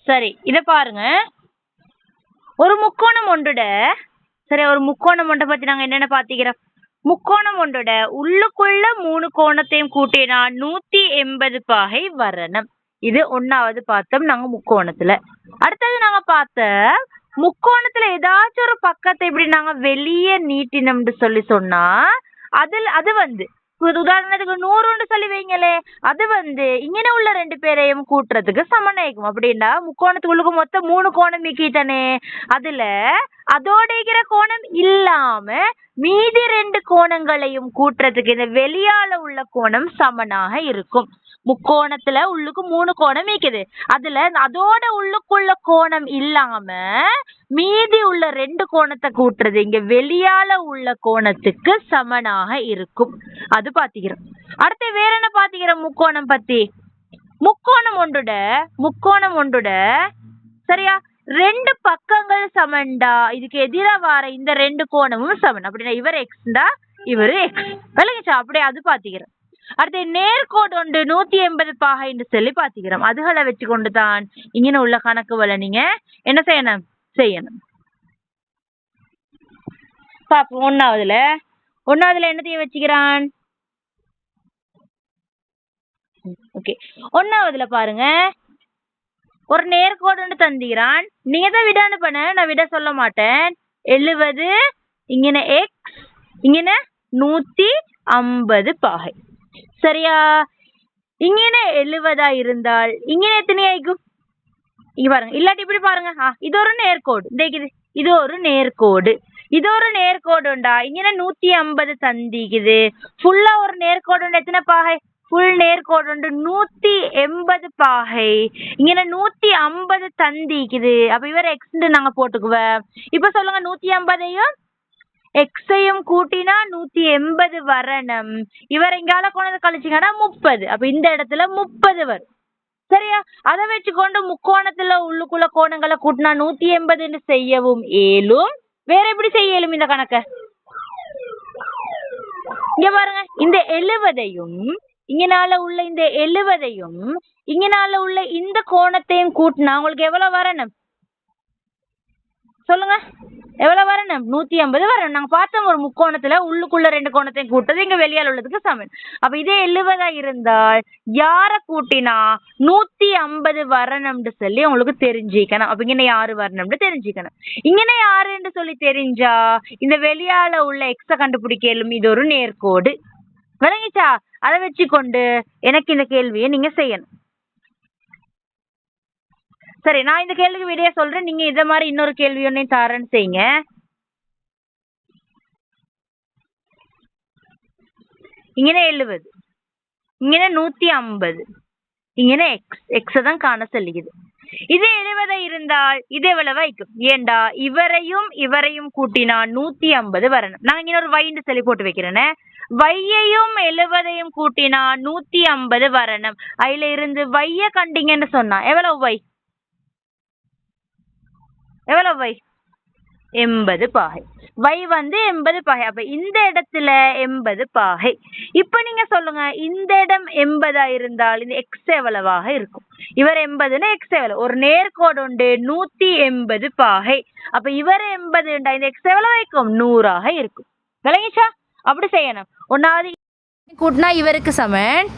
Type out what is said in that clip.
சரி, இத பாருங்க. ஒரு முக்கோணம் ஒன்றுட சரி, ஒரு முக்கோணம் ஒன்றை பத்தி நாங்க என்னென்ன பாத்திக்கிறோம். முக்கோணம் ஒன்றோட உள்ளுக்குள்ள 3 கோணத்தையும் கூட்டினா 180 பாகை வரணும். இது 1வது பார்த்தோம் நாங்க முக்கோணத்துல. அடுத்தது நாங்க பார்த்த முக்கோணத்துல ஏதாச்சும் ஒரு பக்கத்தை இப்படி நாங்க வெளியே நீட்டினோம்னு சொன்னா அது வந்து உதாரணத்துக்கு 100 சொல்லி வைங்களே, அது இങ്ങനെ உள்ள 2 பேரையும் கூட்டுறதுக்கு சமனாயிக்கும். அப்படின்னா முக்கோணத்துக்குள்ளுக்கு மொத்தம் 3 கோணம் மீக்கிட்டானே, அதுல அதோட இருக்கிற கோணம் இல்லாம மீதி 2 கோணங்களையும் கூட்டுறதுக்கு இந்த வெளியால உள்ள கோணம் சமனாக இருக்கும். முக்கோணத்துல உள்ளுக்கு 3 கோணம் மீக்குது, அதுல அதோட உள்ளுக்குள்ள கோணம் இல்லாம மீதி உள்ள 2 கோணத்தை கூட்டுறது இங்க வெளியால உள்ள கோணத்துக்கு சமனாக இருக்கும். அது பாத்திக்கிறோம். அடுத்து வேற என்ன பாத்திக்கிறோம் முக்கோணம் பத்தி. முக்கோணம் ஒன்றுட சரியா 2 பக்கங்கள் சமன்டா இதுக்கு எதிரா வர இந்த 2 கோணமும் சமன். அப்படின்னா இவர் எக்ஸ்டா இவரு எக்ஸ் விளங்குச்சா. அப்படியே அது பாத்திக்கிறோம். அடுத்து நேர்கோடு ஒன்று 180 பாகை என்று சொல்லி பாத்திக்கிறோம். அதுகளை வச்சு கொண்டுதான் இங்க உள்ள கணக்குகளை நீங்க என்ன செய்யணும். பாப்போம். ஒன்னாவதுல என்னத்தையும் வச்சுக்கிறான். ஓகே, ஒன்னாவதுல பாருங்க, ஒரு நேர்கோடு தந்திக்கிறான். நீங்க தான் விடான்னு பண்ண, நான் விட சொல்ல மாட்டேன். 70 இங்கன எக்ஸ் இங்கன 150 பாகை. சரியா, இங்கன 70 இருந்தால் இங்கன எத்தனை ஆயிக்கும் இங்க பாருங்க. இல்லாட்டி இப்படி பாருங்க, இது ஒரு நேர்கோடு, இது ஒரு நேர்கோடு, இது ஒரு நேர்கோடு உண்டா. இங்கன 150 தந்திக்குது. ஃபுல்லா ஒரு நேர்கோடு உண்டு. எத்தனை பாகை? ஃபுல் நேர்கோடு உண்டு 180 பாகை. இங்கன 150 தந்திக்குது. அப்ப இவர் எக்ஸ் நாங்க போட்டுக்குவோம். இப்ப சொல்லுங்க, 150ஐயும் எக்ஸையும் கூட்டினா 180 வரணும். இவர் எங்கால கொண்டு கழிச்சிங்கன்னா 30. அப்ப இந்த இடத்துல 30 வரும். சரியா, அதை வச்சுக்கொண்டு முக்கோணத்துல உள்ளுக்குள்ள கோணங்களை கூட்டினா 180 செய்யவும் ஏலும். வேற எப்படி செய்யலும் இந்த கணக்க? இங்க பாருங்க, இந்த 70ஐயும் இங்கனால உள்ள இந்த 70ஐயும் இங்கனால உள்ள இந்த கோணத்தையும் கூட்டினா உங்களுக்கு எவ்வளவு வரணும் சொல்லுங்க? எவ்வளவு வரணும்? 150 வரணும். நாங்க பார்த்தோம் ஒரு முக்கோணத்துல உள்ளுக்குள்ள 2 கோணத்தையும் கூட்டது இங்க வெளியால் உள்ளதுக்கு சமன். அப்ப இதே 70 இருந்தால் யார கூட்டினா 150 வரணும்னு சொல்லி உங்களுக்கு தெரிஞ்சுக்கணும். அப்ப இங்க யாரு வரணும்னு தெரிஞ்சுக்கணும். இங்க யாருன்னு சொல்லி தெரிஞ்சா இந்த வெளியால உள்ள எக்ஸ கண்டுபிடிக்கலும். இது ஒரு நேர்கோடு. விளங்கிச்சா? அதை வச்சுக்கொண்டு எனக்கு இந்த கேள்வியை நீங்க செய்யணும். சரி, நான் இந்த கேள்விக்கு விடைய சொல்றேன். நீங்க இத மாதிரி இன்னொரு கேள்வி ஒன்னையும் தாரன்னு செய்யுங்க. இங்கன 70 இங்கன 150 இங்கன எக்ஸ் தான் காண சொல்லிக்குது. இதே 70 இருந்தால் இது எவ்வளவு வைக்கும்? ஏண்டா இவரையும் கூட்டினா 150 வரணும். நான் இங்க ஒரு வைன்னு சொல்லி போட்டு வைக்கிறேன்னு. வையையும் 70ஐயும் கூட்டினா 150 வரணும். அதுல இருந்து வைய கண்டிங்கன்னு சொன்னா எவ்வளவு வை? 80 பாகை. வை 80 பாகை. அப்ப இந்த இடத்துல 80 பாகை. இப்ப நீங்க சொல்லுங்க, இந்த இடம் 80 இருந்தால் இந்த எக்ஸ் எவ்வளவாக இருக்கும்? இவர் 80ன்னா எக்ஸ் எவ்வளவு? ஒரு நேர்கோடு உண்டு 180 பாகை. அப்ப இவர் 80 இந்த எக்ஸ் எவ்வளவு வைக்கும்? 100 இருக்கும். விளங்கிச்சா? அப்படி செய்யணும். ஒன்னாவது கூட்டினா இவருக்கு சமன்